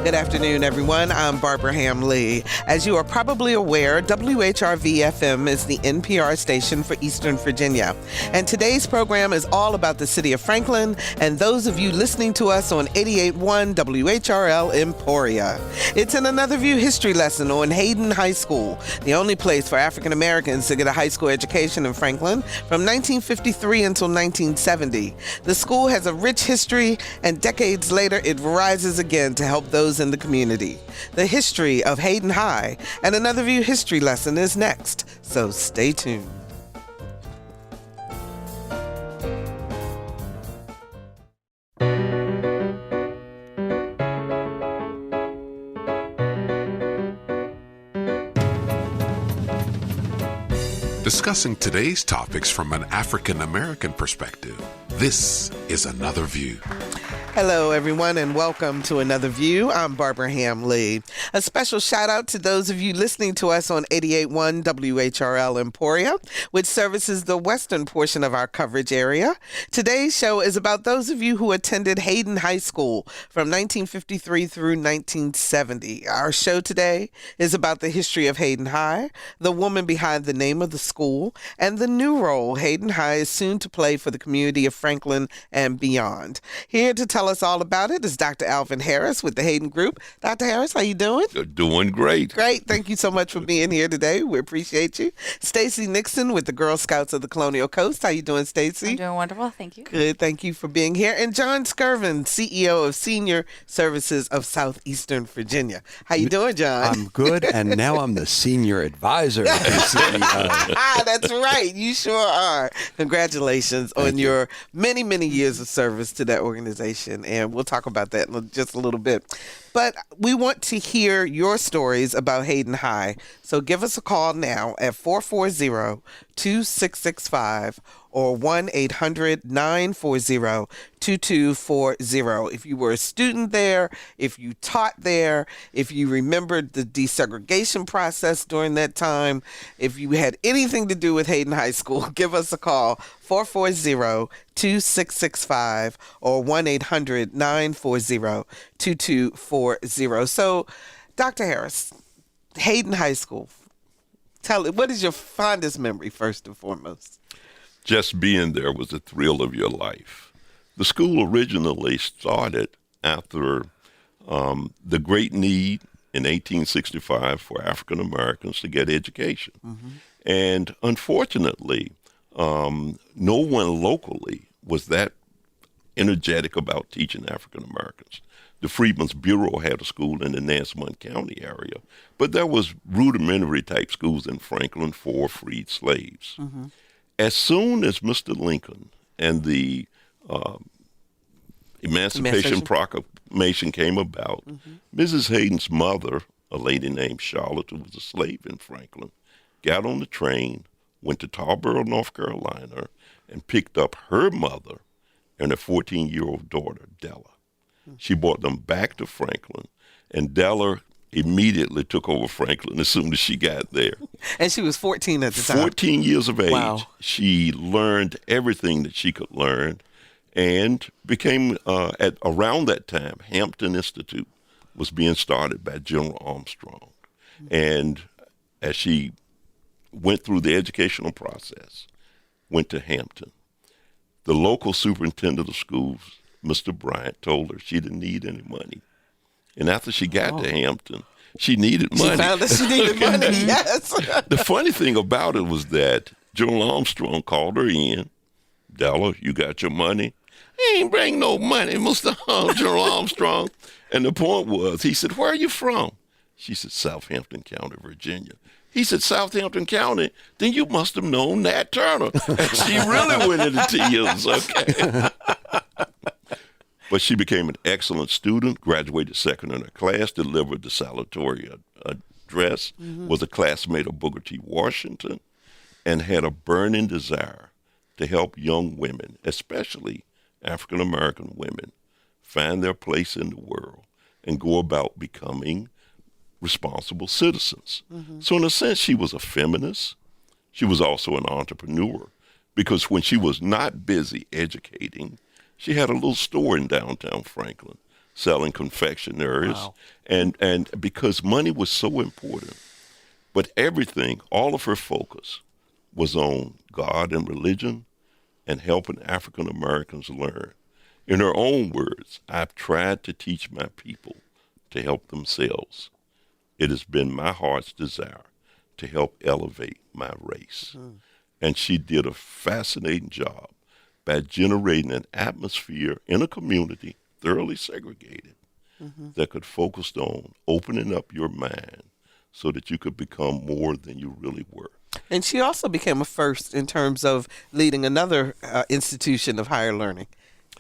Good afternoon, everyone. I'm Barbara Ham-Lee. As you are probably aware, WHRV-FM is the NPR station for Eastern Virginia. And today's program is all about the city of Franklin and those of you listening to us on 88.1 WHRL Emporia. It's in Another View history lesson on Hayden High School, the only place for African Americans to get a high school education in Franklin from 1953 until 1970. The school has a rich history, and decades later, it rises again to help those in the community. The history of Hayden High and Another View history lesson is next, so stay tuned. Discussing today's topics from an African American perspective, this is Another View. Hello, everyone, and welcome to Another View. I'm Barbara Ham-Lee. A special shout out to those of you listening to us on 88.1 WHRL Emporia, which services the western portion of our coverage area. Today's show is about those of you who attended Hayden High School from 1953 through 1970. Our show today is about the history of Hayden High, the woman behind the name of the school, and the new role Hayden High is soon to play for the community of Franklin and beyond. Here to tell us all about it is Dr. Alvin Harris with the Hayden Group. Dr. Harris, how you doing? Doing great. Great. Thank you so much for being here today. We appreciate you. Stacy Nixon with the Girl Scouts of the Colonial Coast. How you doing, Stacy? I'm doing wonderful. Thank you. Good. Thank you for being here. And John Skirven, CEO of Senior Services of Southeastern Virginia. How you doing, John? I'm good, and now I'm the senior advisor to the CEO. That's right. You sure are. Congratulations on your many, many years of service to that organization. And we'll talk about that in just a little bit. But we want to hear your stories about Hayden High. So give us a call now at 440-2665 or 1-800-940-2240. If you were a student there, if you taught there, if you remembered the desegregation process during that time, if you had anything to do with Hayden High School, give us a call, 440-2665 or 1-800-940-2240. So, Dr. Harris, Hayden High School, what is your fondest memory first and foremost? Just being there was the thrill of your life. The school originally started after the great need in 1865 for African Americans to get education. Mm-hmm. And unfortunately, no one locally was that energetic about teaching African Americans. The Freedmen's Bureau had a school in the Nansemond County area, but there was rudimentary type schools in Franklin for freed slaves. Mm-hmm. As soon as Mr. Lincoln and the Emancipation Proclamation came about, Mrs. Hayden's mother, a lady named Charlotte, who was a slave in Franklin, got on the train, went to Tarboro, North Carolina, and picked up her mother and her 14-year-old daughter, Della. She brought them back to Franklin, and Della immediately took over Franklin as soon as she got there. And she was 14 at the time. 14 years of age. Wow. She learned everything that she could learn and became, at around that time, Hampton Institute was being started by General Armstrong. And as she went through the educational process, went to Hampton, the local superintendent of schools, Mr. Bryant, told her she didn't need any money. And after she got to Hampton, she needed money. She found that she needed money, yes. The funny thing about it was that General Armstrong called her in. Della, you got your money? He ain't bring no money, Mr. General Armstrong. And the point was, he said, where are you from? She said, Southampton County, Virginia. He said, Southampton County? Then you must have known Nat Turner. And she really went into tears, okay? But she became an excellent student, graduated second in her class, delivered the salutatory address, was a classmate of Booker T. Washington, and had a burning desire to help young women, especially African-American women, find their place in the world and go about becoming responsible citizens. So in a sense, she was a feminist. She was also an entrepreneur, because when she was not busy educating, she had a little store in downtown Franklin selling confectionaries. Wow. And because money was so important, but everything, all of her focus was on God and religion and helping African Americans learn. In her own words, I've tried to teach my people to help themselves. It has been my heart's desire to help elevate my race. And she did a fascinating job by generating an atmosphere in a community thoroughly segregated that could focus on opening up your mind so that you could become more than you really were. And she also became a first in terms of leading another institution of higher learning.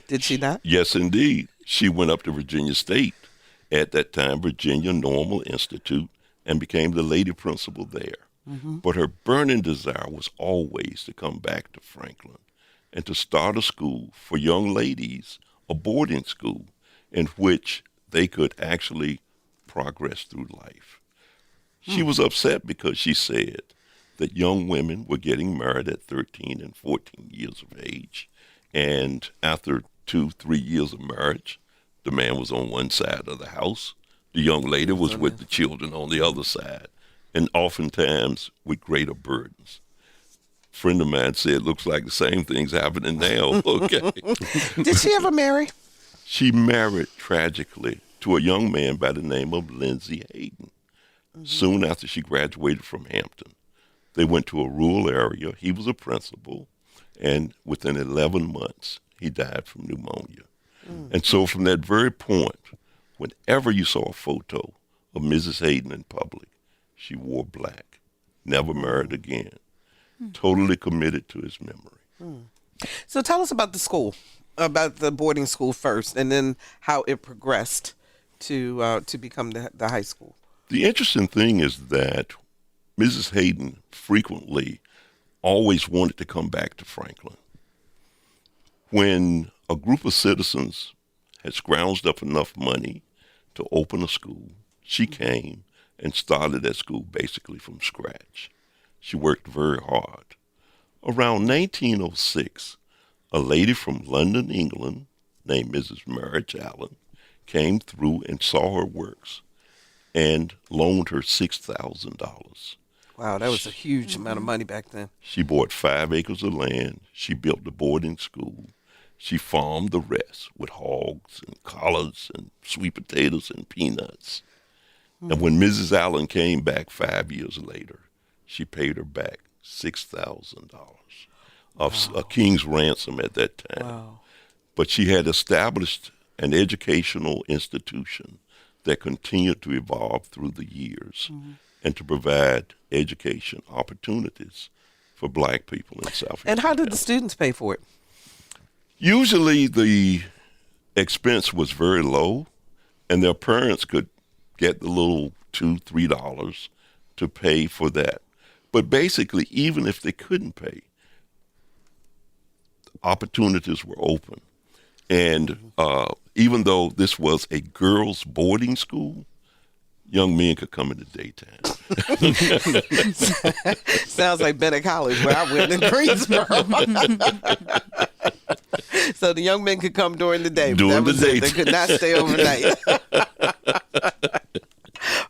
Did she not? Yes, indeed. She went up to Virginia State, at that time Virginia Normal Institute, and became the lady principal there. But her burning desire was always to come back to Franklin and to start a school for young ladies, a boarding school in which they could actually progress through life. She was upset because she said that young women were getting married at 13 and 14 years of age. And after 2-3 years of marriage, the man was on one side of the house. The young lady was with the children on the other side, and oftentimes with greater burdens. A friend of mine said, looks like the same thing's happening now. Okay. Did she ever marry? She married tragically to a young man by the name of Lindsay Hayden. Soon after she graduated from Hampton, they went to a rural area. He was a principal, and within 11 months, he died from pneumonia. And so from that very point, whenever you saw a photo of Mrs. Hayden in public, she wore black, never married again, totally committed to his memory. So tell us about the school, about the boarding school first, and then how it progressed to become the high school. The interesting thing is that Mrs. Hayden frequently always wanted to come back to Franklin. When a group of citizens had scrounged up enough money to open a school, she came and started that school basically from scratch. She worked very hard. Around 1906, a lady from London, England, named Mrs. Marriage Allen, came through and saw her works and loaned her $6,000. Wow, that was a huge amount of money back then. She bought 5 acres of land. She built the boarding school. She farmed the rest with hogs and collards and sweet potatoes and peanuts. And when Mrs. Allen came back 5 years later, she paid her back $6,000 of a king's ransom at that time. Wow. But she had established an educational institution that continued to evolve through the years and to provide education opportunities for black people in South And how did Virginia. the students pay for it? Usually the expense was very low, and their parents could get the little $2-3 to pay for that. But basically, even if they couldn't pay, opportunities were open. And even though this was a girls' boarding school, young men could come in the daytime. Sounds like Bennett College, where I went in Greensboro. So the young men could come during the day. But During that the was it. day. They could not stay overnight.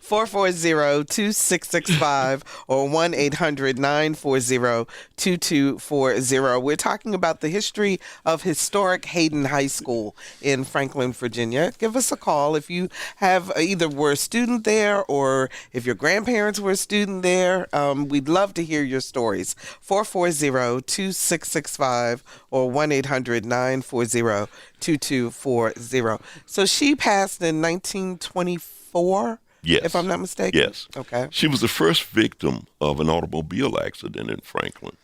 440-2665 or 1-800-940-2240. We're talking about the history of historic Hayden High School in Franklin, Virginia. Give us a call if you have either were a student there or if your grandparents were a student there. We'd love to hear your stories. 440-2665 or 1-800-940-2240. So she passed in 1924? Yes. If I'm not mistaken? Yes. Okay. She was the first victim of an automobile accident in Franklin.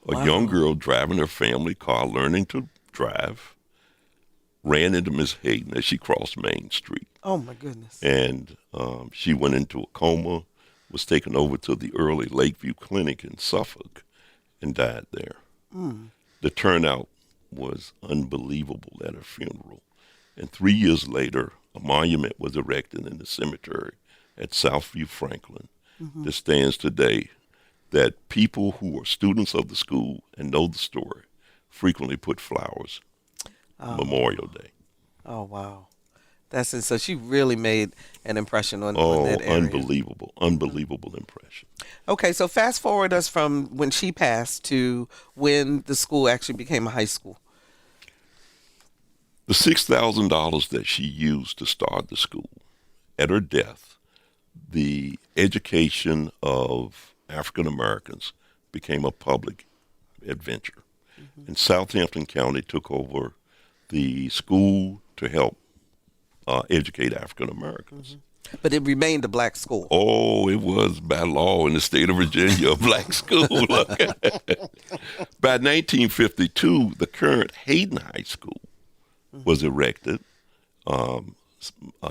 A young girl driving her family car, learning to drive, ran into Miss Hayden as she crossed Main Street. Oh, my goodness. And she went into a coma, was taken over to the early Lakeview Clinic in Suffolk, and died there. The turnout was unbelievable at her funeral. And 3 years later, a monument was erected in the cemetery at Southview Franklin that stands today, that people who are students of the school and know the story frequently put flowers Memorial Day. Oh, wow. That's it. So she really made an impression on that area. Unbelievable impression. Okay, so fast forward us from when she passed to when the school actually became a high school. The $6,000 that she used to start the school, at her death, the education of African Americans became a public adventure. Mm-hmm. And Southampton County took over the school to help educate African Americans. Mm-hmm. But it remained a black school. Oh, it was by law in the state of Virginia, a black school. By 1952, the current Hayden High School was erected.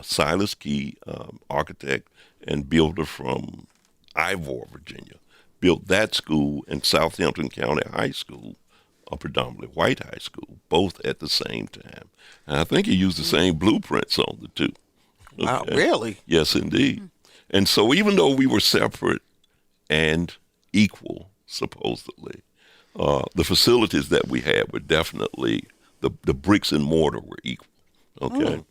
Silas Key, architect and builder from Ivor, Virginia, built that school, and Southampton County High School, a predominantly white high school, both at the same time. And I think he used the same blueprints on the two. Okay. Wow, really? Yes, indeed. And so even though we were separate and equal, supposedly, the facilities that we had were definitely, the bricks and mortar were equal. Okay.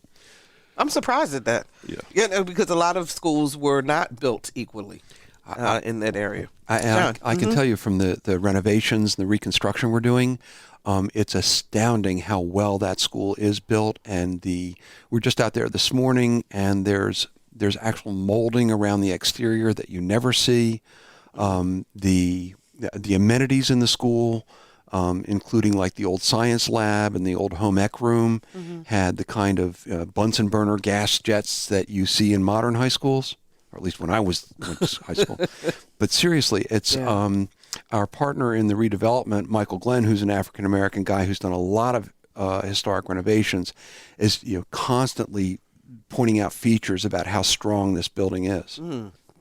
I'm surprised at that. Yeah, because a lot of schools were not built equally in that area. I can tell you from the renovations and the reconstruction we're doing, it's astounding how well that school is built. And we're just out there this morning, and there's actual molding around the exterior that you never see. The amenities in the school, including like the old science lab and the old home ec room, had the kind of Bunsen burner gas jets that you see in modern high schools, or at least when I went to high school. But seriously, it's our partner in the redevelopment, Michael Glenn, who's an African-American guy who's done a lot of historic renovations, is constantly pointing out features about how strong this building is.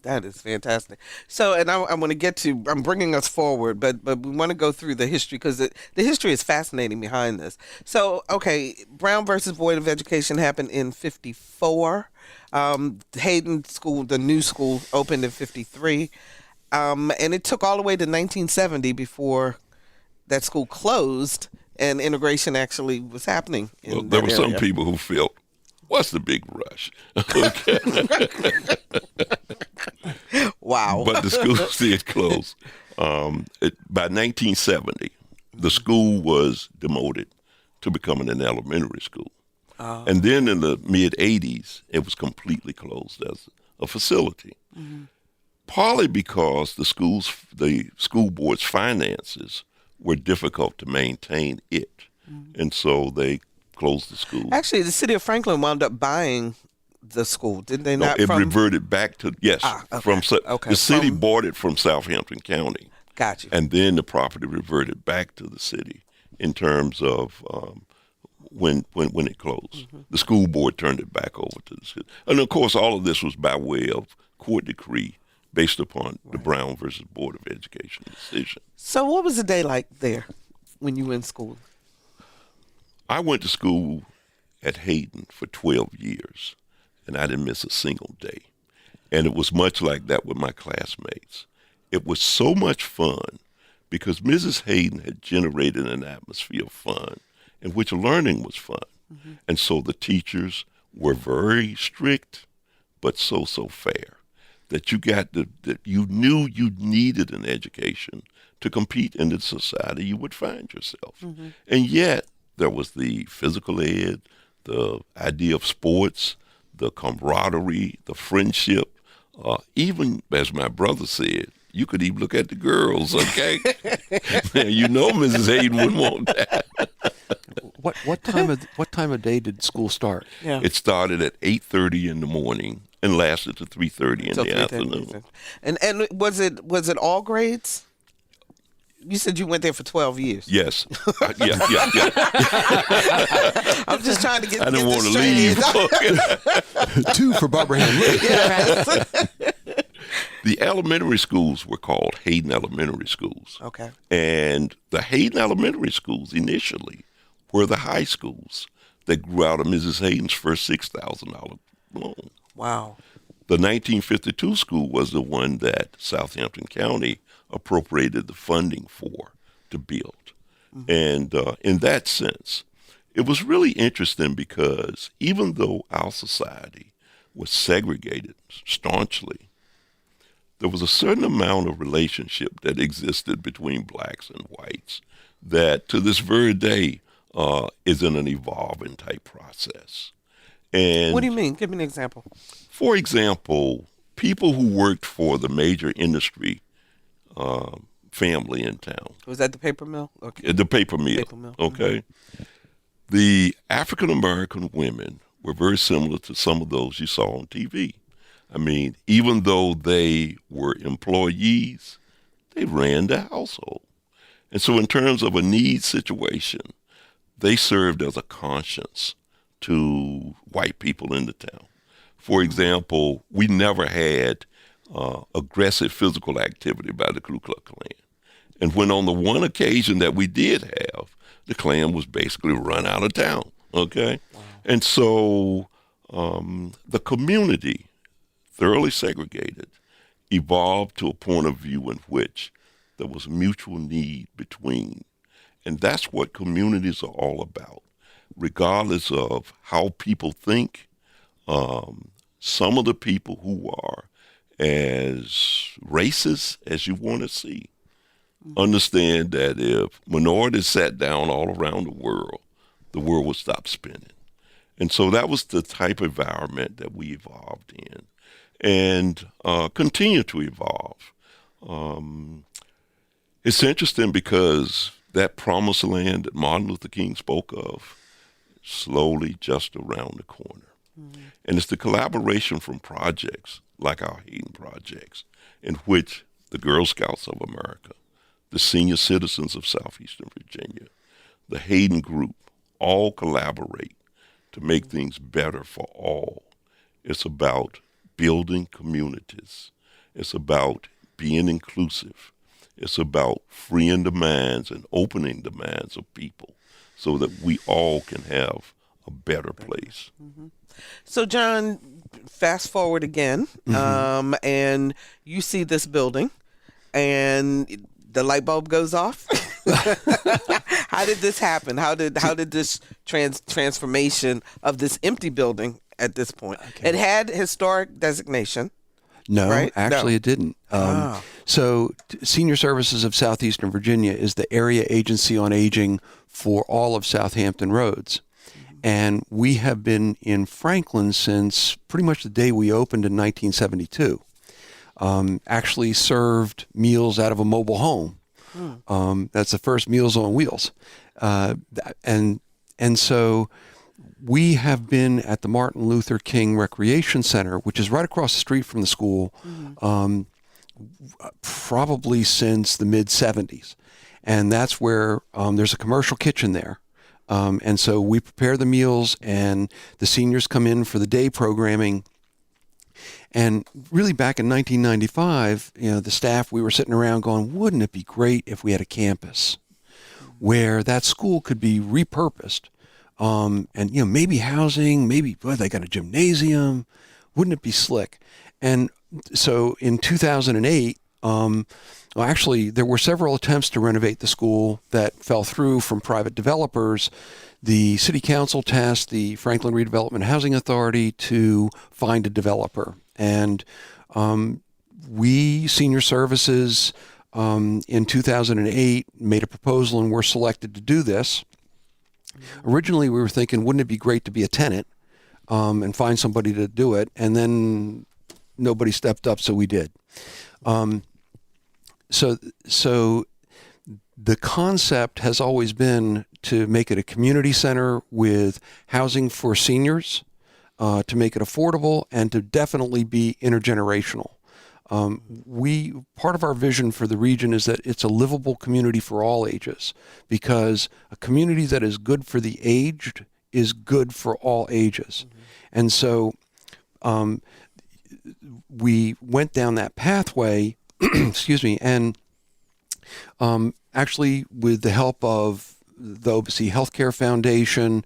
That is fantastic. So, and I want to get to, I'm bringing us forward, but we want to go through the history because the history is fascinating behind this. So, okay, Brown versus Board of Education happened in 54. Hayden School, the new school, opened in 53. And it took all the way to 1970 before that school closed and integration actually was happening. There were some people who felt, what's the big rush? Okay. Wow. But the school did close. By 1970, the school was demoted to becoming an elementary school. And then in the mid-'80s, it was completely closed as a facility. Partly because the school board's finances were difficult to maintain it. And so they closed the school. Actually, the city of Franklin wound up buying the school, didn't they? No, it reverted back to, yes. Okay. The city bought it from Southampton County. Got you. And then the property reverted back to the city in terms of when it closed. The school board turned it back over to the city. And, of course, all of this was by way of court decree based upon the Brown versus Board of Education decision. So what was the day like there when you were in school? I went to school at Hayden for 12 years, and I didn't miss a single day. And it was much like that with my classmates. It was so much fun because Mrs. Hayden had generated an atmosphere of fun in which learning was fun. And so the teachers were very strict, but so fair, that you knew you needed an education to compete in the society you would find yourself. And yet, there was the physical ed, the idea of sports, the camaraderie, the friendship. Even, as my brother said, you could even look at the girls, okay? You know Mrs. Hayden wouldn't want that. What time of day did school start? Yeah. It started at 8:30 in the morning and lasted to 3:30 in the afternoon. And was it all grades? You said you went there for 12 years. Yes. Yeah. I'm just trying to get. I didn't want to leave. 2 for Barbara Hamlin. Yes. The elementary schools were called Hayden Elementary Schools. Okay. And the Hayden Elementary Schools initially were the high schools that grew out of Mrs. Hayden's first $6,000 loan. Wow. The 1952 school was the one that Southampton County appropriated the funding for to build. And in that sense, it was really interesting because even though our society was segregated staunchly, there was a certain amount of relationship that existed between blacks and whites that to this very day is in an evolving type process. And What do you mean? Give me an example. for example, people who worked for the major industry family in town, Was that the paper mill? Okay. the paper mill, Paper mill. okay? The African American women were very similar to some of those you saw on TV. I mean, even though they were employees, they ran the household. And so in terms of a need situation, they served as a conscience to white people in the town. For example, we never had aggressive physical activity by the Ku Klux Klan. And when on the one occasion that we did have, the Klan was basically run out of town, okay? Wow. And so the community, thoroughly segregated, evolved to a point of view in which there was mutual need between. And that's what communities are all about. Regardless of how people think, some of the people who are as racist as you want to see understand that if minorities sat down all around the world would stop spinning. And so that was the type of environment that we evolved in and continue to evolve. It's interesting because that promised land that Martin Luther King spoke of slowly just around the corner. Mm-hmm. And it's the collaboration from projects like our Hayden projects in which the Girl Scouts of America, the Senior Citizens of Southeastern Virginia, the Hayden Group, all collaborate to make things better for all. It's about building communities. It's about being inclusive. It's about freeing the minds and opening the minds of people so that we all can have a better place. Mm-hmm. So, John, fast forward again, and you see this building, and the light bulb goes off. How did this happen? How did this transformation of this empty building at this point? Okay. It had historic designation. No, right? Actually, It didn't. So Senior Services of Southeastern Virginia is the area agency on aging for all of Southampton roads. And we have been in Franklin since pretty much the day we opened in 1972. Actually served meals out of a mobile home. That's the first Meals on Wheels. And so we have been at the Martin Luther King Recreation Center, which is right across the street from the school, probably since the mid-'70s. And that's where there's a commercial kitchen there. And so we prepare the meals, and the seniors come in for the day programming. And really back in 1995, the staff, we were sitting around going, wouldn't it be great if we had a campus where that school could be repurposed? And, maybe housing, maybe, they got a gymnasium. Wouldn't it be slick? And so in 2008, actually, there were several attempts to renovate the school that fell through from private developers. The city council tasked the Franklin Redevelopment Housing Authority to find a developer. And we, Senior Services, in 2008, made a proposal and were selected to do this. Originally, we were thinking, wouldn't it be great to be a tenant and find somebody to do it? And then nobody stepped up, so we did. So the concept has always been to make it a community center with housing for seniors, to make it affordable, and to definitely be intergenerational. Part of our vision for the region is that it's a livable community for all ages, because a community that is good for the aged is good for all ages. Mm-hmm. And so we went down that pathway, and actually with the help of the OBC Healthcare Foundation,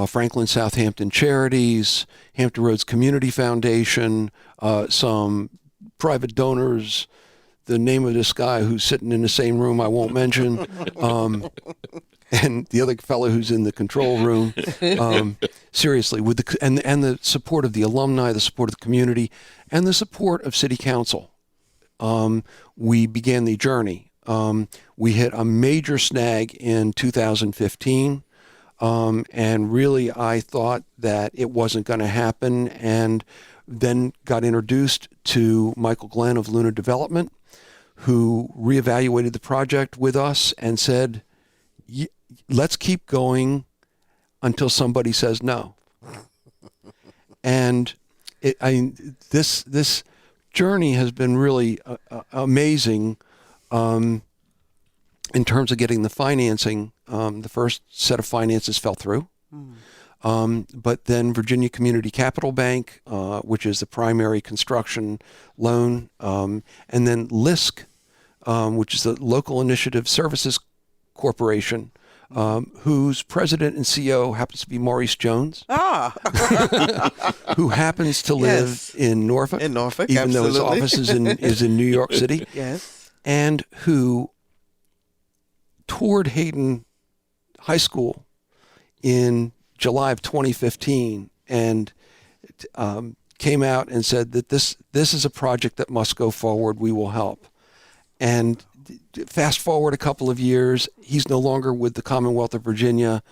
Franklin Southampton Charities, Hampton Roads Community Foundation, some private donors, the name of this guy who's sitting in the same room I won't mention, and the other fellow who's in the control room. Seriously, with the support of the alumni, the support of the community, and the support of City Council, we began the journey. We hit a major snag in 2015, and really I thought that it wasn't going to happen, and then got introduced to Michael Glenn of Luna Development, who reevaluated the project with us and said, let's keep going until somebody says no. And this journey has been really amazing in terms of getting the financing. The first set of finances fell through. But then Virginia Community Capital Bank, which is the primary construction loan, and then LISC, which is the Local Initiative Services Corporation, whose president and CEO happens to be Maurice Jones, who happens to live in Norfolk, even absolutely. though his office is in New York City, yes, and who toured Hayden High School in July of 2015 and came out and said that this is a project that must go forward. We will help. And fast forward a couple of years, he's no longer with the Commonwealth of Virginia,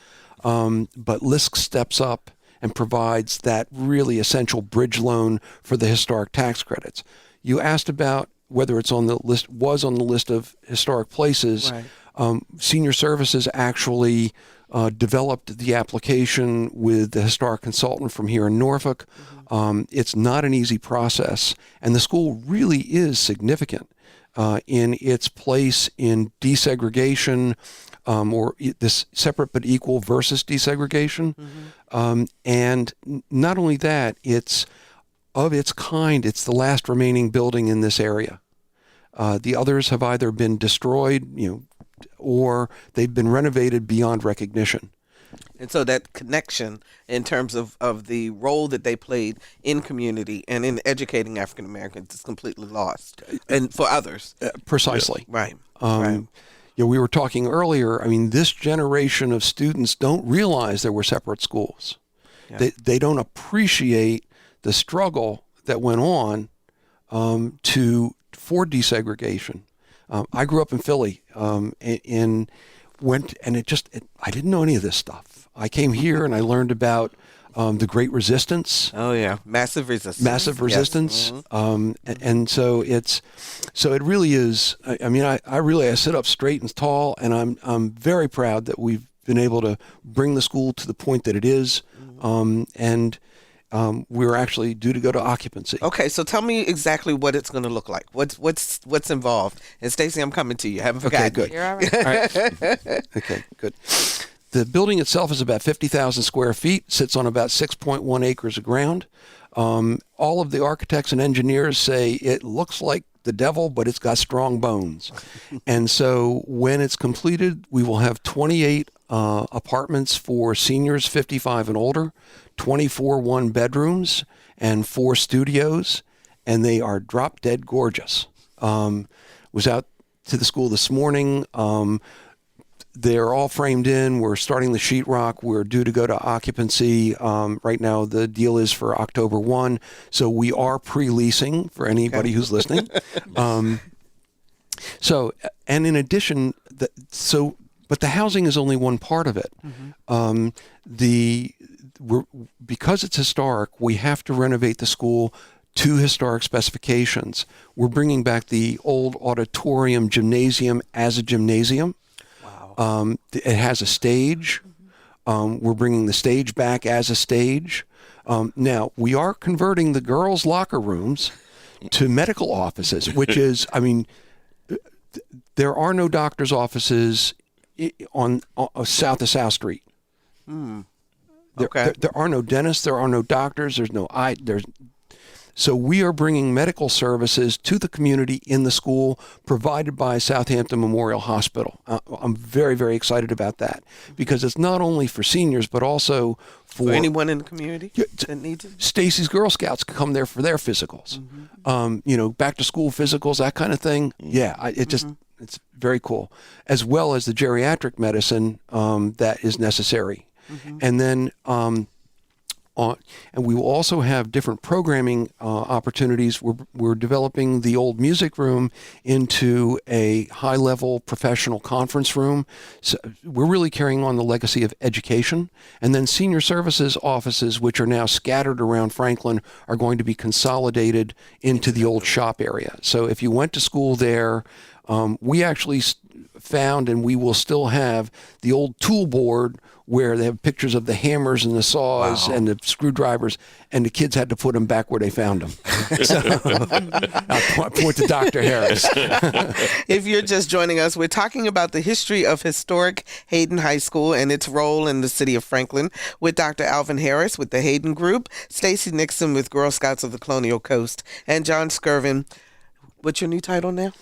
but LISC steps up and provides that really essential bridge loan for the historic tax credits. You asked about whether it's on the list, was on the list of historic places. right. Senior Services actually developed the application with the historic consultant from here in Norfolk. It's not an easy process, and the school really is significant in its place in desegregation, or this separate but equal versus desegregation. And not only that, it's of its kind. It's the last remaining building in this area. The others have either been destroyed, or they've been renovated beyond recognition. And so that connection in terms of the role that they played in community and in educating African Americans is completely lost, and for others. Precisely. Right. Right. We were talking earlier, this generation of students don't realize there were separate schools. Yeah. They don't appreciate the struggle that went on for desegregation. I grew up in Philly, I didn't know any of this stuff. I came here and I learned about the Great Resistance. Oh yeah, massive resistance. Massive resistance. Yes. Mm-hmm. And so it really is. I sit up straight and tall, and I'm very proud that we've been able to bring the school to the point that it is. And we're actually due to go to occupancy. Okay, so tell me exactly what it's going to look like. What's involved? And Stacey, I'm coming to you. Haven't forgotten. Okay, good. You're all right. All right. Okay, good. The building itself is about 50,000 square feet, sits on about 6.1 acres of ground. All of the architects and engineers say it looks like the devil, but it's got strong bones. And so when it's completed, we will have 28 apartments for seniors 55 and older, 24 one-bedrooms, and 4 studios, and they are drop-dead gorgeous. Was out to the school this morning. They're all framed in. We're starting the sheetrock. We're due to go to occupancy. Right now, the deal is for October 1. So we are pre-leasing for anybody who's listening. And in addition, but the housing is only one part of it. Because it's historic, we have to renovate the school to historic specifications. We're bringing back the old auditorium gymnasium as a gymnasium. Wow. It has a stage. We're bringing the stage back as a stage. Now, we are converting the girls' locker rooms to medical offices, which is, there are no doctor's offices on south of South Street. Okay. There are no dentists. There are no doctors. So we are bringing medical services to the community in the school, provided by Southampton Memorial Hospital. I'm very, very excited about that, because it's not only for seniors, but also for anyone in the community that needs it. Stacey's Girl Scouts can come there for their physicals. Back to school physicals, that kind of thing. Yeah, It's very cool, as well as the geriatric medicine that is necessary. And then and we will also have different programming opportunities. We're developing the old music room into a high-level professional conference room. So we're really carrying on the legacy of education. And then senior services offices, which are now scattered around Franklin, are going to be consolidated into the old shop area. So if you went to school there, we actually found, and we will still have, the old tool board where they have pictures of the hammers and the saws and the screwdrivers, and the kids had to put them back where they found them. So, I'll point to Dr. Harris. If you're just joining us, we're talking about the history of historic Hayden High School and its role in the city of Franklin with Dr. Alvin Harris with the Hayden Group, Stacy Nixon with Girl Scouts of the Colonial Coast, and John Skirven. What's your new title now?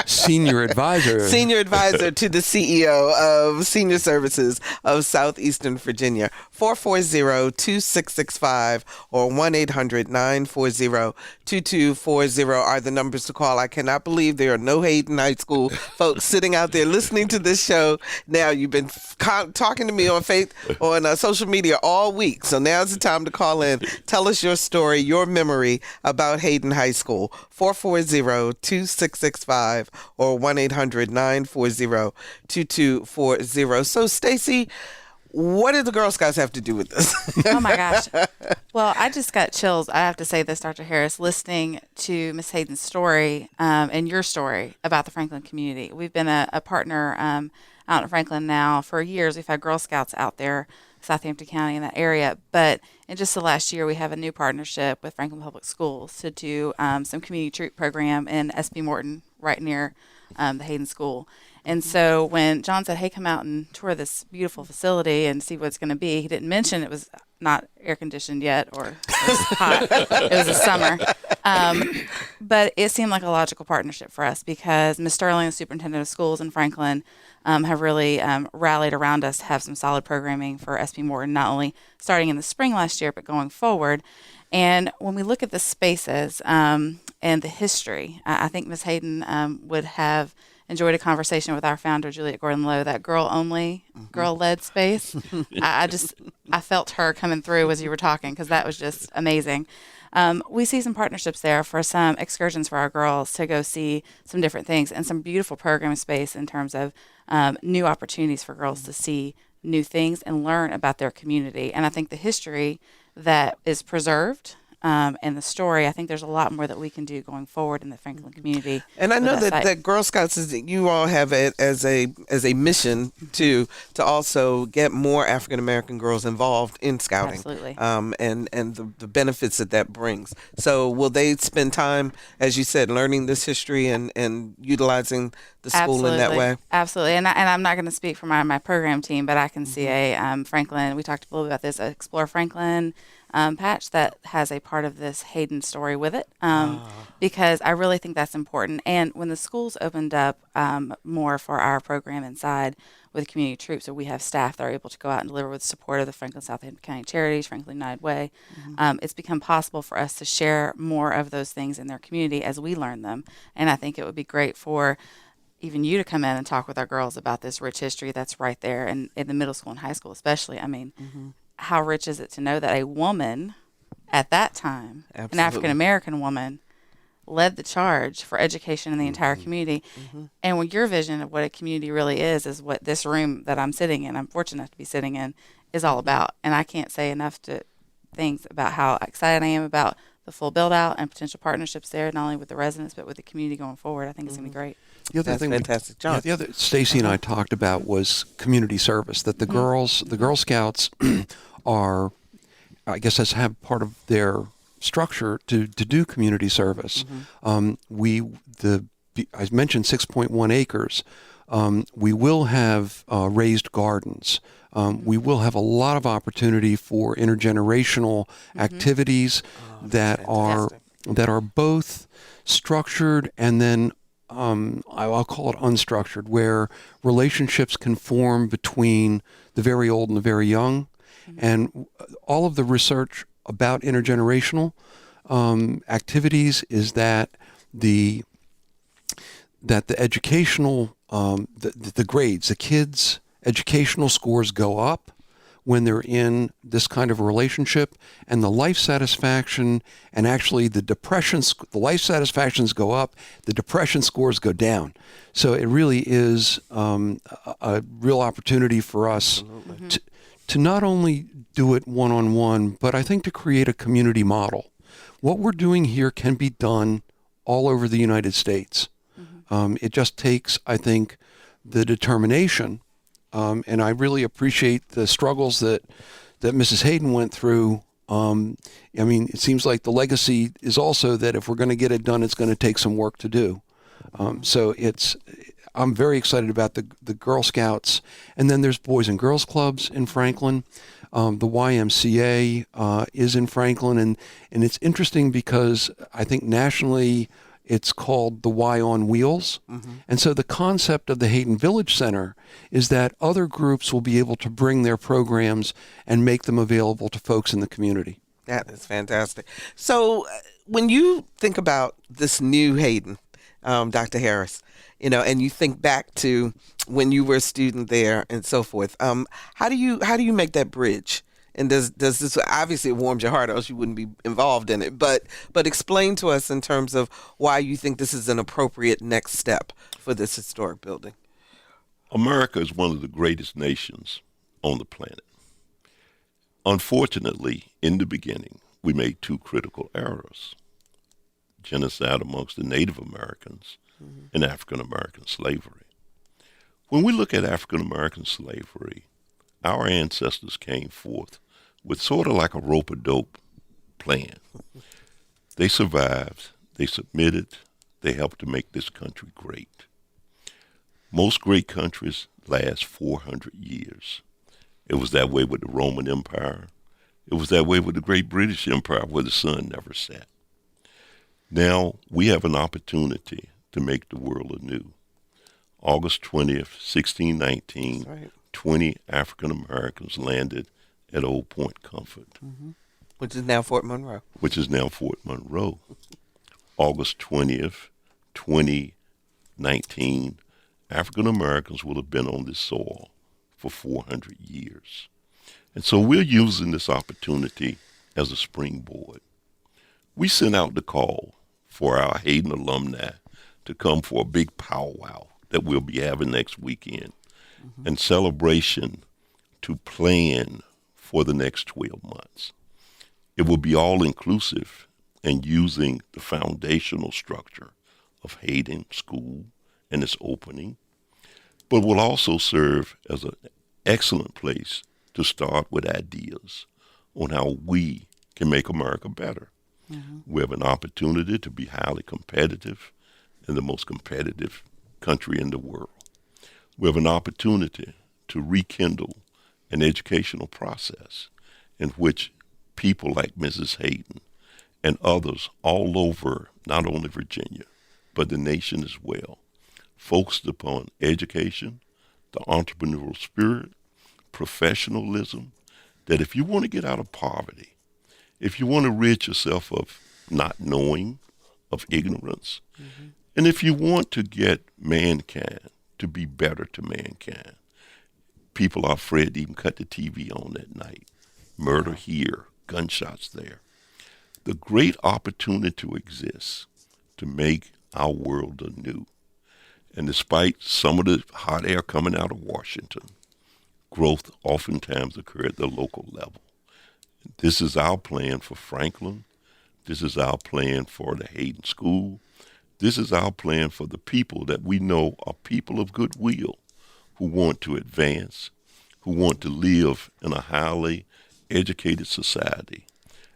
Senior advisor. Senior advisor to the CEO of Senior Services of Southeastern Virginia. 440-2665 or 1-800-940-2240 are the numbers to call. I cannot believe there are no Hayden High School folks sitting out there listening to this show. Now, you've been talking to me on social media all week, so now's the time to call in. Tell us your story, your memory about Hayden High School. 440-2665 or 1-800-940-2240. So, Stacy, what did the Girl Scouts have to do with this? Oh, my gosh. Well, I just got chills. I have to say this, Dr. Harris, listening to Miss Hayden's story and your story about the Franklin community. We've been a partner out in Franklin now for years. We've had Girl Scouts out there, Southampton County, in that area. But in just the last year, we have a new partnership with Franklin Public Schools to do some community troop program in SB Morton, right near the Hayden School. And so when John said, hey, come out and tour this beautiful facility and see what it's going to be, he didn't mention it was not air conditioned yet or it was hot. It was the summer. But it seemed like a logical partnership for us because Ms. Sterling, the superintendent of schools in Franklin, have really rallied around us to have some solid programming for SB Morton, not only starting in the spring last year, but going forward. And when we look at the spaces and the history, I think Ms. Hayden would have enjoyed a conversation with our founder, Juliet Gordon-Lowe, that girl-only, girl-led space. I felt her coming through as you were talking because that was just amazing. We see some partnerships there for some excursions for our girls to go see some different things and some beautiful program space in terms of new opportunities for girls to see new things and learn about their community. And I think the history that is preserved and the story, I think there's a lot more that we can do going forward in the Franklin community. And I know that Girl Scouts you all have it as a mission to also get more African American girls involved in scouting. Absolutely. And the benefits that brings. So will they spend time, as you said, learning this history and utilizing the school in that way? Absolutely. And I'm not going to speak for my program team, but I can see a Franklin, we talked a little bit about this, Explore Franklin patch that has a part of this Hayden story with it because I really think that's important. And when the schools opened up more for our program inside with community troops, so we have staff that are able to go out and deliver with support of the Franklin Southampton County Charities, Franklin United Way, it's become possible for us to share more of those things in their community as we learn them. And I think it would be great for even you to come in and talk with our girls about this rich history that's right there in the middle school and high school especially. I mean, how rich is it to know that a woman at that time, an African-American woman, led the charge for education in the entire community. And when your vision of what a community really is what this room that I'm sitting in, I'm fortunate enough to be sitting in, is all about. And I can't say enough things about how excited I am about the full build-out and potential partnerships there, not only with the residents, but with the community going forward. I think it's going to be great. The other thing, fantastic, John. The other Stacy and I talked about was community service. That the Girl Scouts are, I guess, have part of their structure to do community service. I mentioned 6.1 acres. We will have raised gardens. We will have a lot of opportunity for intergenerational activities that are both structured and then I'll call it unstructured, where relationships can form between the very old and the very young. And all of the research about intergenerational activities is that the that the educational, the grades, the kids' educational scores go up when they're in this kind of a relationship, and the life satisfaction and actually the life satisfactions go up, the depression scores go down. So it really is a real opportunity for us to not only do it one-on-one, but I think to create a community model. What we're doing here can be done all over the United States. It just takes, I think, the determination. And I really appreciate the struggles that Mrs. Hayden went through. I mean, it seems like the legacy is also that if we're going to get it done, it's going to take some work to do. So I'm very excited about the Girl Scouts. And then there's Boys and Girls Clubs in Franklin. The YMCA is in Franklin. And it's interesting because I think nationally it's called the Y on Wheels. And so the concept of the Hayden Village Center is that other groups will be able to bring their programs and make them available to folks in the community. That is fantastic. So when you think about this new Hayden, Dr. Harris, and you think back to when you were a student there and so forth, how do you make that bridge? And does this, obviously it warms your heart, or else you wouldn't be involved in it, but explain to us in terms of why you think this is an appropriate next step for this historic building. America is one of the greatest nations on the planet. Unfortunately, in the beginning, we made two critical errors: genocide amongst the Native Americans and African American slavery. When we look at African American slavery, our ancestors came forth with sort of like a rope-a-dope plan. They survived, they submitted, they helped to make this country great. Most great countries last 400 years. It was that way with the Roman Empire. It was that way with the Great British Empire, where the sun never set. Now we have an opportunity to make the world anew. August 20th, 1619, right. 20 African Americans landed at Old Point Comfort. Which is now Fort Monroe. August 20th, 2019, African Americans will have been on this soil for 400 years. And so we're using this opportunity as a springboard. We sent out the call for our Hayden alumni to come for a big powwow that we'll be having next weekend, and celebration to plan for the next 12 months. It will be all-inclusive and using the foundational structure of Hayden School and its opening, but will also serve as an excellent place to start with ideas on how we can make America better. We have an opportunity to be highly competitive in the most competitive country in the world. We have an opportunity to rekindle an educational process in which people like Mrs. Hayden and others all over, not only Virginia, but the nation as well, focused upon education, the entrepreneurial spirit, professionalism, that if you want to get out of poverty, if you want to rid yourself of not knowing, of ignorance, and if you want to get mankind to be better to mankind, people are afraid to even cut the TV on at night. Murder here, gunshots there. The great opportunity exists to make our world anew. And despite some of the hot air coming out of Washington, growth oftentimes occurs at the local level. This is our plan for Franklin. This is our plan for the Hayden School. This is our plan for the people that we know are people of goodwill, who want to advance, who want to live in a highly educated society.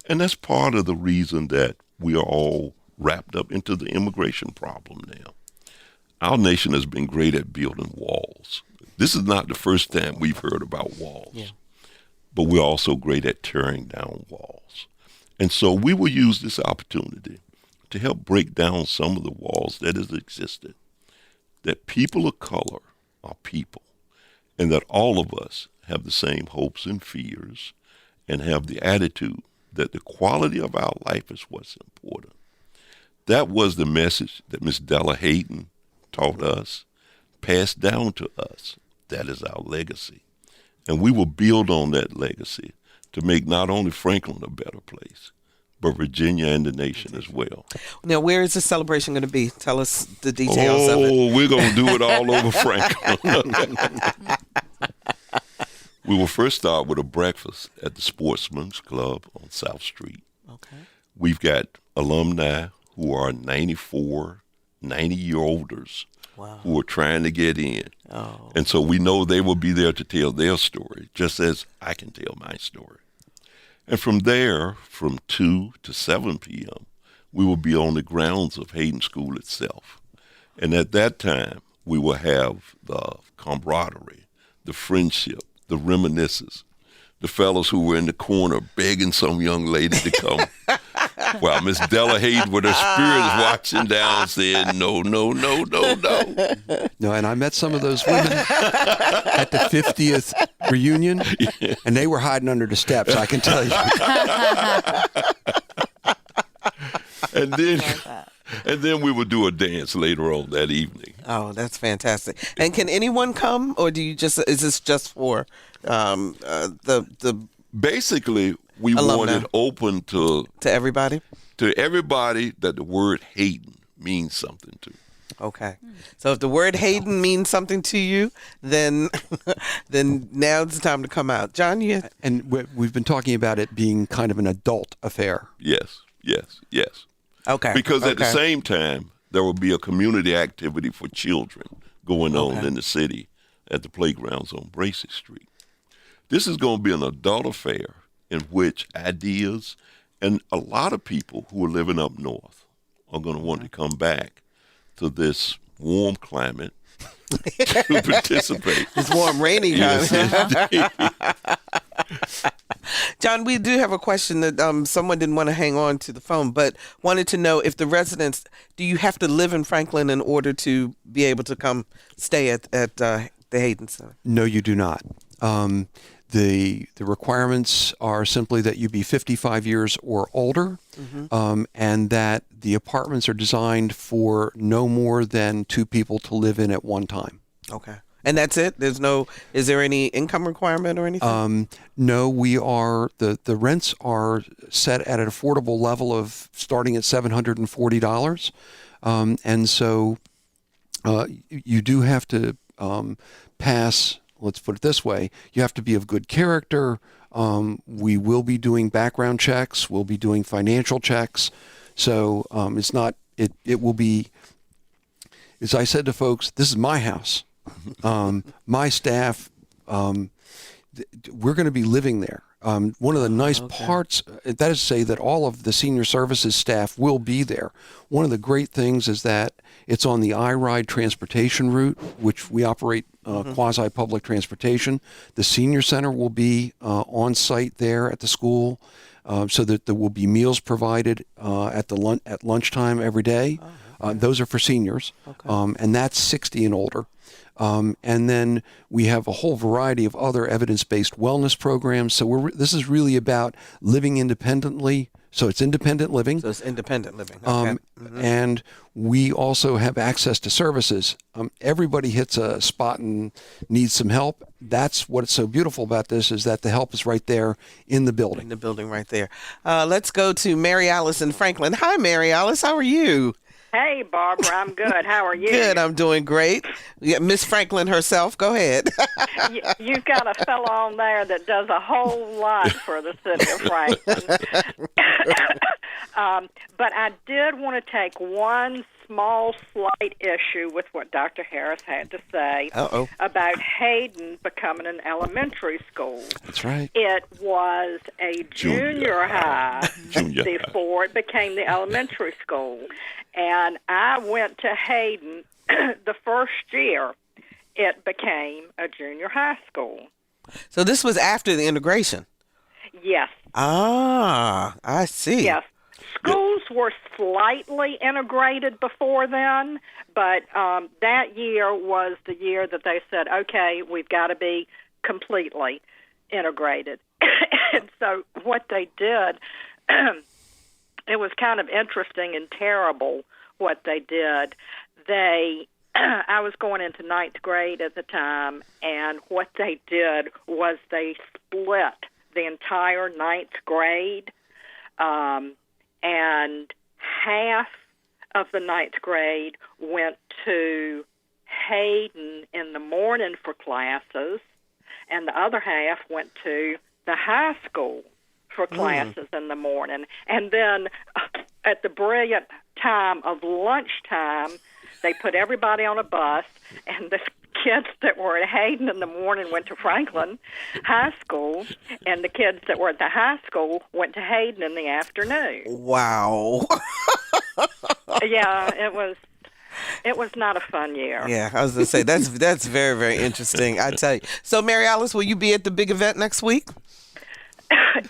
And that's part of the reason that we are all wrapped up into the immigration problem now. Our nation has been great at building walls. This is not the first time we've heard about walls, but we're also great at tearing down walls. And so we will use this opportunity to help break down some of the walls that has existed, that people of color are people, and that all of us have the same hopes and fears and have the attitude that the quality of our life is what's important. That was the message that Miss Della Hayden taught us, passed down to us. That is our legacy. And we will build on that legacy to make not only Franklin a better place, but Virginia and the nation as well. Now, where is the celebration going to be? Tell us the details of it. Oh, we're going to do it all over Franklin. We will first start with a breakfast at the Sportsman's Club on South Street. Okay. We've got alumni who are 94, 90-year-olders who are trying to get in. Oh. And so we know they will be there to tell their story, just as I can tell my story. And from there, from 2 to 7 p.m., we will be on the grounds of Hayden School itself. And at that time, we will have the camaraderie, the friendship, the reminiscences, the fellas who were in the corner begging some young lady to come, while Miss Della Hayden with her spirits watching down saying, no, no, no, no, no. No, and I met some of those women at the 50th reunion, and they were hiding under the steps, I can tell you. And then we will do a dance later on that evening. Oh, that's fantastic. And can anyone come, or is this just for the Basically, we alumni? want it open to everybody? To everybody that the word Hayden means something to. Okay. So if the word Hayden means something to you, then now's the time to come out. John, And we've been talking about it being kind of an adult affair. Yes. Okay. Because at the same time, there will be a community activity for children going on in the city at the playgrounds on Bracey Street. This is going to be an adult affair in which ideas and a lot of people who are living up north are going to want to come back to this warm climate to participate. It's warm, rainy Yes, climate. John, we do have a question that someone didn't want to hang on to the phone, but wanted to know if the residents, do you have to live in Franklin in order to be able to come stay at the Hayden Center? No, you do not. The requirements are simply that you be 55 years or older, and that the apartments are designed for no more than 2 people to live in at one time. Okay. And that's it? Is there any income requirement or anything? No, the rents are set at an affordable level of starting at $740. And so you do have to pass, let's put it this way, you have to be of good character. We will be doing background checks. We'll be doing financial checks. So it will be, as I said to folks, this is my house. My staff, we're going to be living there. One of the nice parts, that is to say that all of the senior services staff will be there. One of the great things is that it's on the I-Ride transportation route, which we operate quasi-public transportation. The senior center will be on site there at the school, so that there will be meals provided at lunchtime every day. Those are for seniors, and that's 60 and older. And then we have a whole variety of other evidence-based wellness programs. So this is really about living independently. So it's independent living. So it's independent living. Okay. And we also have access to services. Everybody hits a spot and needs some help. That's what's so beautiful about this, is that the help is right there in the building. In the building right there. Let's go to Mary Alice in Franklin. Hi, Mary Alice. How are you? Hey, Barbara, I'm good. How are you? Good, I'm doing great. Yeah, Miss Franklin herself, go ahead. You've got a fellow on there that does a whole lot for the city of Franklin. But I did want to take one small, slight issue with what Dr. Harris had to say about Hayden becoming an elementary school. That's right. It was a junior high before it became the elementary school. And I went to Hayden the first year it became a junior high school. So this was after the integration? Yes. Ah, I see. Yes. Schools were slightly integrated before then, but that year was the year that they said, okay, we've got to be completely integrated. And so what they did it was kind of interesting and terrible what they did. I was going into ninth grade at the time, and what they did was they split the entire ninth grade, and half of the ninth grade went to Hayden in the morning for classes, and the other half went to the high school for classes in the morning. And then at the brilliant time of lunchtime, they put everybody on a bus, and the kids that were at Hayden in the morning went to Franklin High School, and the kids that were at the high school went to Hayden in the afternoon. Wow. Yeah, it was not a fun year. Yeah, I was going to say, that's very, very interesting, I tell you. So, Mary Alice, will you be at the big event next week?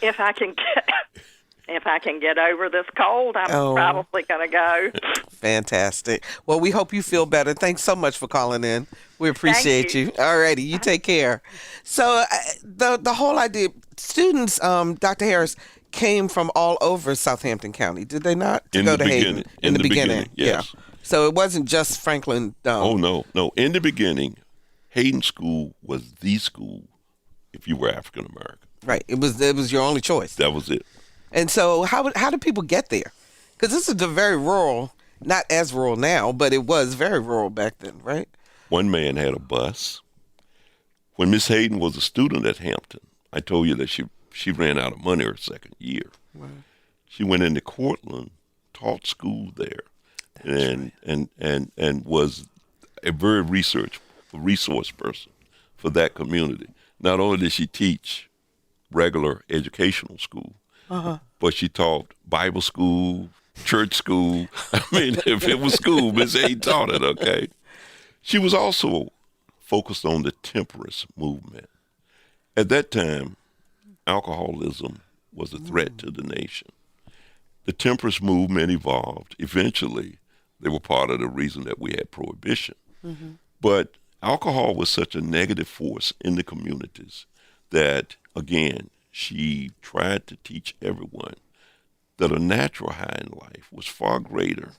If I can get over this cold, I'm probably going to go. Fantastic. Well, we hope you feel better. Thanks so much for calling in. We appreciate you. All righty, you take care. So the whole idea, students, Dr. Harris, came from all over Southampton County, did they not? To go to Hayden. In the beginning, yes. Yeah. So it wasn't just Franklin. Oh, no. In the beginning, Hayden School was the school if you were African American. Right. It was your only choice. That was it. And so how did people get there? Because this is a very rural, not as rural now, but it was very rural back then, right? One man had a bus. When Miss Hayden was a student at Hampton, I told you that she ran out of money her second year. Right. She went into Cortland, taught school there, and was a very resource person for that community. Not only did she teach regular educational school, but she taught Bible school, church school. I mean, if it was school, Miss Hayden taught it, okay? She was also focused on the temperance movement. At that time, alcoholism was a threat to the nation. The temperance movement evolved. Eventually, they were part of the reason that we had prohibition. Mm-hmm. But alcohol was such a negative force in the communities that, again, she tried to teach everyone that a natural high in life was far greater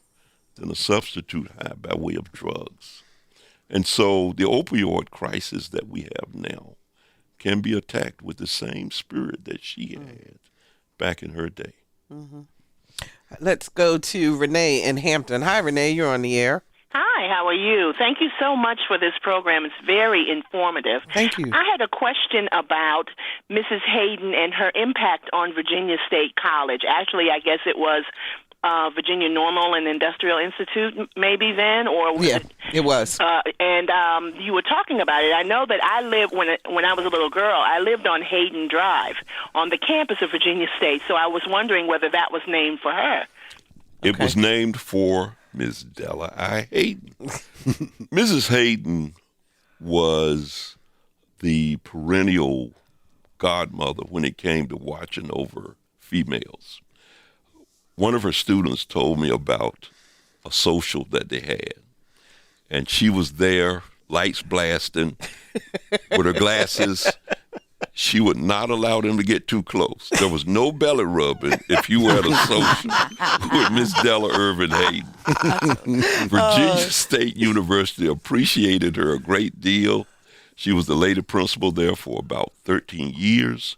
than a substitute high by way of drugs. And so the opioid crisis that we have now can be attacked with the same spirit that she had back in her day. Mm-hmm. Let's go to Renee in Hampton. Hi, Renee. You're on the air. Hi, how are you? Thank you so much for this program. It's very informative. Thank you. I had a question about Mrs. Hayden and her impact on Virginia State College. Actually, I guess it was Virginia Normal and Industrial Institute maybe then, or was it was. And you were talking about it. I know that I lived, when I was a little girl, I lived on Hayden Drive on the campus of Virginia State, so I was wondering whether that was named for her. It was named for Ms. Della I. Hayden. Mrs. Hayden was the perennial godmother when it came to watching over females. One of her students told me about a social that they had, and she was there, lights blasting, with her glasses. She would not allow them to get too close. There was no belly rubbing if you were at a social with Miss Della Irvin Hayden. Virginia State University appreciated her a great deal. She was the lady principal there for about 13 years,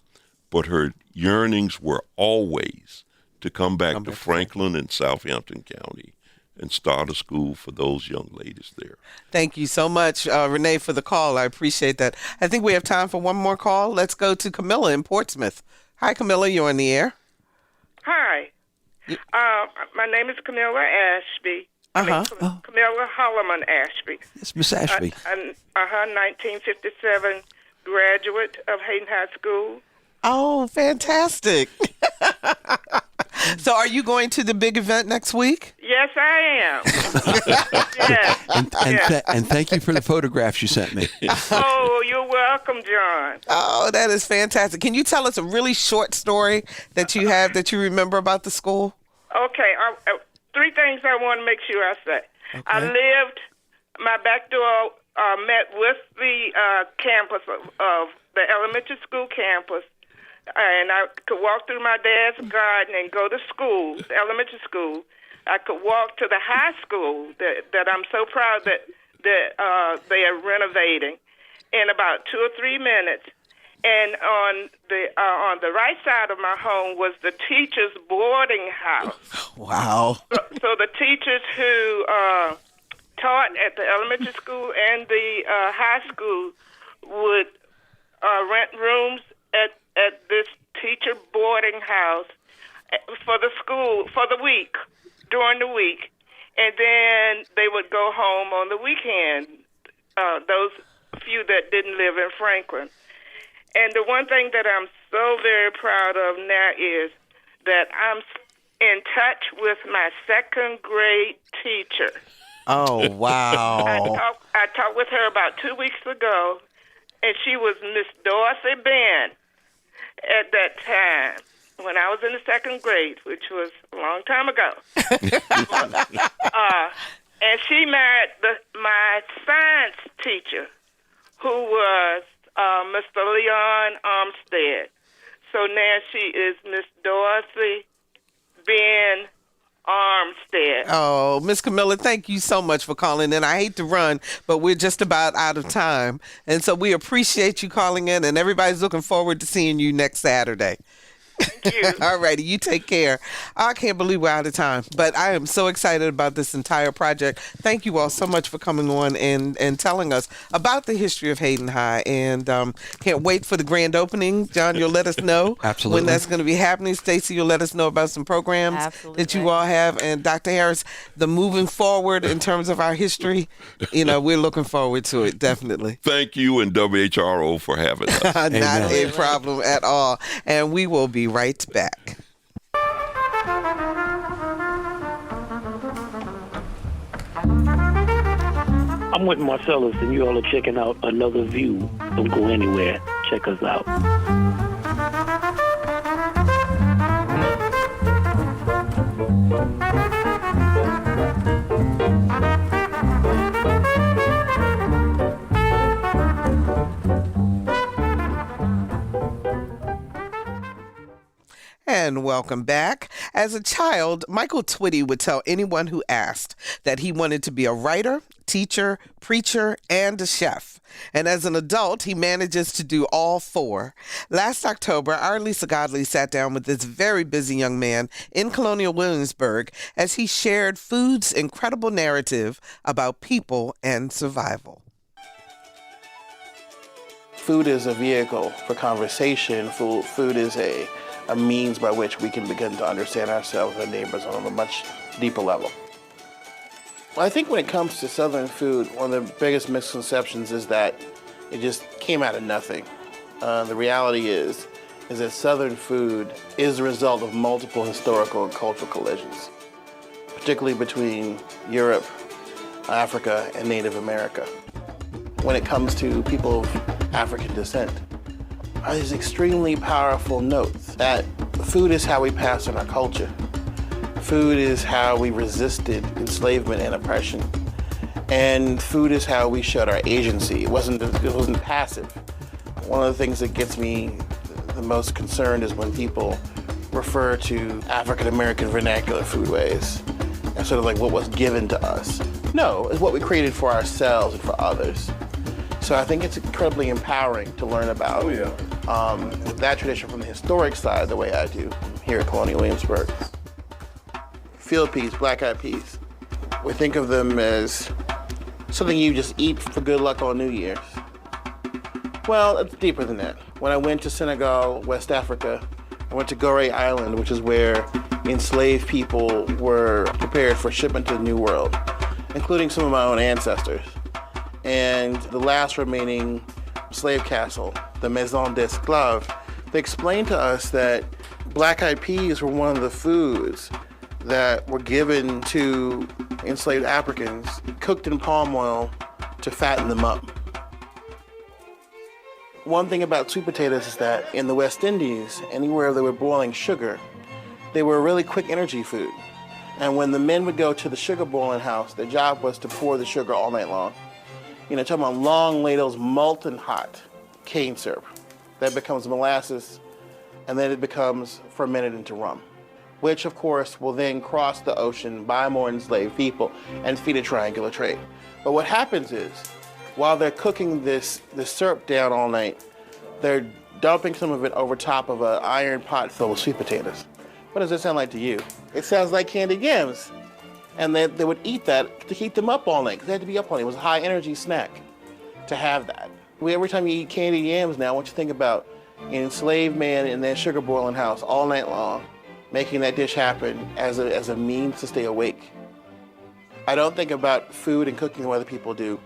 but her yearnings were always to come back to Franklin and Southampton County and start a school for those young ladies there. Thank you so much, Renee, for the call. I appreciate that. I think we have time for one more call. Let's go to Camilla in Portsmouth. Hi, Camilla. You're on the air. Hi. My name is Camilla Ashby. Camilla Holloman Ashby. It's Miss Ashby. 1957 graduate of Hayden High School. Oh, fantastic. So are you going to the big event next week? Yes, I am. Yes. And thank you for the photographs you sent me. Oh, you're welcome, John. Oh, that is fantastic. Can you tell us a really short story that you have that you remember about the school? Okay. 3 things I want to make sure I say. Okay. My back door met with the campus of the elementary school campus and I could walk through my dad's garden and go to school, elementary school. I could walk to the high school that I'm so proud that they are renovating in about 2 or 3 minutes. And on the right side of my home was the teachers' boarding house. Wow. So the teachers who taught at the elementary school and the high school would rent rooms at this teacher boarding house for the school for the week, during the week, and then they would go home on the weekend, those few that didn't live in Franklin. And the one thing that I'm so very proud of now is that I'm in touch with my second grade teacher. Oh, wow. I talked with her about 2 weeks ago, and she was Miss Dorothy Ben at that time when I was in the second grade, which was a long time ago. And she married my science teacher, who was Mr. Leon Armstead. So now she is Miss Dorothy Ben Armstead. Oh, Miss Camilla, thank you so much for calling in. I hate to run, but we're just about out of time. And so we appreciate you calling in, and everybody's looking forward to seeing you next Saturday. Thank you. All righty, you take care. I can't believe we're out of time, but I am so excited about this entire project. Thank you all so much for coming on and telling us about the history of Hayden High, and can't wait for the grand opening. John, you'll let us know Absolutely. when that's going to be happening. Stacey, you'll let us know about some programs that you all have, and Dr. Harris, the moving forward in terms of our history, we're looking forward to it, definitely. Thank you and WHRO for having us. Not a problem at all, and we will be right back. I'm with Marcellus, and you all are checking out Another View. Don't go anywhere. Check us out. And welcome back. As a child, Michael Twitty would tell anyone who asked that he wanted to be a writer, teacher, preacher, and a chef. And as an adult, he manages to do all four. Last October, our Lisa Godley sat down with this very busy young man in Colonial Williamsburg as he shared food's incredible narrative about people and survival. Food is a vehicle for conversation. Food is a means by which we can begin to understand ourselves and neighbors on a much deeper level. Well, I think when it comes to Southern food, one of the biggest misconceptions is that it just came out of nothing. The reality is that Southern food is the result of multiple historical and cultural collisions, particularly between Europe, Africa, and Native America. When it comes to people of African descent, there's extremely powerful notes that food is how we pass on our culture. Food is how we resisted enslavement and oppression. And food is how we showed our agency. It wasn't passive. One of the things that gets me the most concerned is when people refer to African American vernacular foodways as sort of like what was given to us. No, it's what we created for ourselves and for others. So I think it's incredibly empowering to learn about that tradition from the historic side the way I do here at Colonial Williamsburg. Field peas, black-eyed peas. We think of them as something you just eat for good luck on New Year's. Well, it's deeper than that. When I went to Senegal, West Africa, I went to Gorée Island, which is where enslaved people were prepared for shipment to the New World, including some of my own ancestors. And the last remaining slave castle, the Maison d'Esclaves, they explained to us that black-eyed peas were one of the foods that were given to enslaved Africans, cooked in palm oil to fatten them up. One thing about sweet potatoes is that in the West Indies, anywhere they were boiling sugar, they were a really quick energy food. And when the men would go to the sugar boiling house, their job was to pour the sugar all night long. Talking about long ladles, molten hot cane syrup that becomes molasses and then it becomes fermented into rum, which of course will then cross the ocean, buy more enslaved people, and feed a triangular trade. But what happens is, while they're cooking this syrup down all night, they're dumping some of it over top of an iron pot filled with sweet potatoes. What does that sound like to you? It sounds like candied yams. And they would eat that to keep them up all night, because they had to be up all night. It was a high energy snack to have that. Every time you eat candied yams now, I want you to think about an enslaved man in that sugar boiling house all night long, making that dish happen as a means to stay awake. I don't think about food and cooking the way other people do.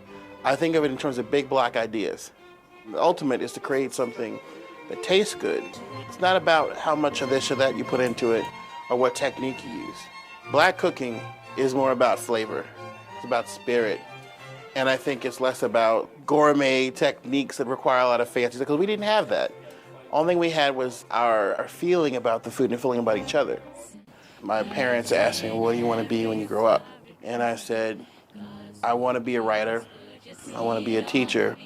I think of it in terms of big block ideas. The ultimate is to create something that tastes good. It's not about how much of this or that you put into it or what technique you use. Black cooking is more about flavor. It's about spirit. And I think it's less about gourmet techniques that require a lot of fancy, because we didn't have that. Only thing we had was our feeling about the food and feeling about each other. My parents asked me, what do you want to be when you grow up? And I said, I want to be a writer. I want to be a teacher.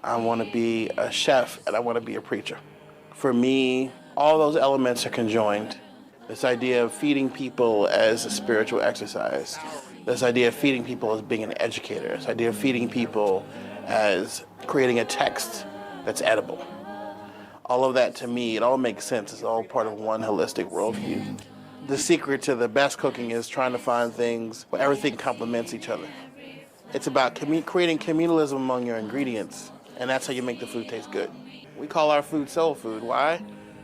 I want to be a chef, and I want to be a preacher. For me, all those elements are conjoined. This idea of feeding people as a spiritual exercise. This idea of feeding people as being an educator. This idea of feeding people as creating a text that's edible. All of that, to me, it all makes sense. It's all part of one holistic worldview. The secret to the best cooking is trying to find things where everything complements each other. It's about creating communalism among your ingredients, and that's how you make the food taste good. We call our food soul food. Why?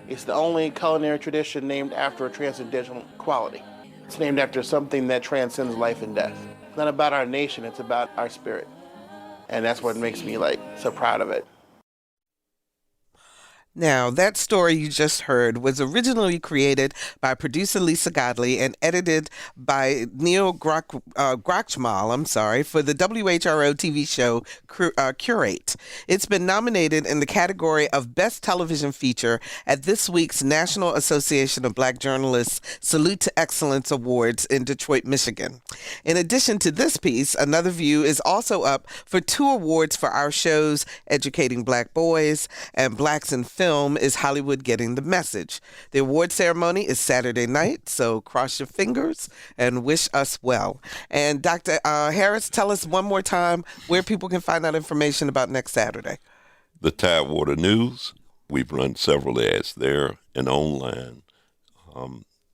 It's the only culinary tradition named after a transcendental quality. It's named after something that transcends life and death. It's not about our nation, it's about our spirit. And that's what makes me so proud of it. Now, that story you just heard was originally created by producer Lisa Godley and edited by Neil Grochmal, for the WHRO TV show Curate. It's been nominated in the category of Best Television Feature at this week's National Association of Black Journalists Salute to Excellence Awards in Detroit, Michigan. In addition to this piece, Another View is also up for 2 awards for our shows Educating Black Boys and Blacks in Film is Hollywood Getting the Message. The award ceremony is Saturday night, so cross your fingers and wish us well. And Dr. Harris, tell us one more time where people can find out information about next Saturday. The Tidewater News. We've run several ads there and online.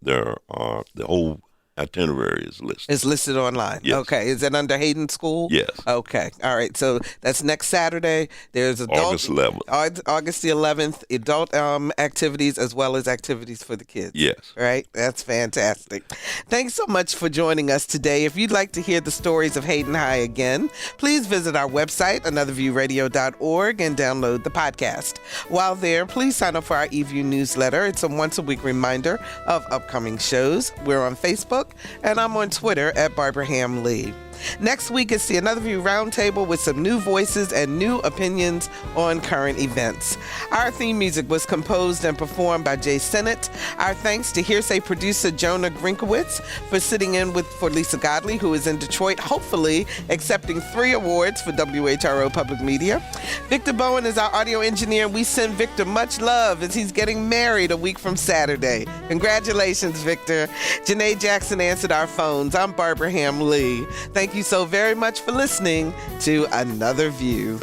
There are the whole itinerary is listed. It's listed online. Yes. Okay. Is it under Hayden School? Yes. Okay. All right. So that's next Saturday. There's August 11th. August the 11th, adult activities as well as activities for the kids. Yes. Right? That's fantastic. Thanks so much for joining us today. If you'd like to hear the stories of Hayden High again, please visit our website, anotherviewradio.org, and download the podcast. While there, please sign up for our eView newsletter. It's a once-a-week reminder of upcoming shows. We're on Facebook, and I'm on Twitter at Barbara Ham Lee. Next week is the Another View Roundtable with some new voices and new opinions on current events. Our theme music was composed and performed by Jay Sennett. Our thanks to Hearsay producer Jonah Grinkowitz for sitting in for Lisa Godley, who is in Detroit, hopefully accepting 3 awards for WHRO Public Media. Victor Bowen is our audio engineer, and we send Victor much love as he's getting married a week from Saturday. Congratulations, Victor. Janae Jackson answered our phones. I'm Barbara Ham Lee. Thank you so very much for listening to Another View.